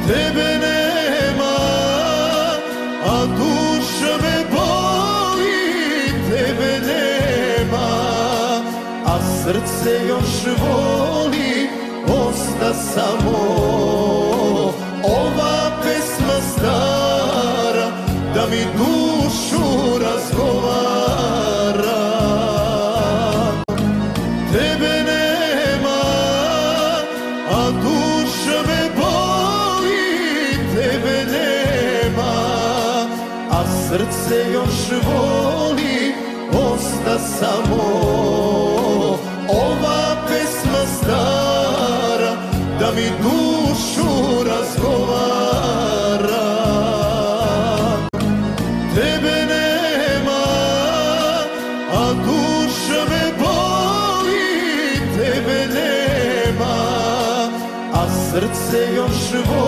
tebe nema, a duša me boli, tebe nema, a srce još voli, osta samo ova pesma stara, da mi dušu razgovara. Tebe nema, a duša me boli, tebe nema, a srce još voli, osta samo ova pesma stara, da mi dušu razgovara. Tebe nema, a duša me boli, tebe nema, a srce još voli.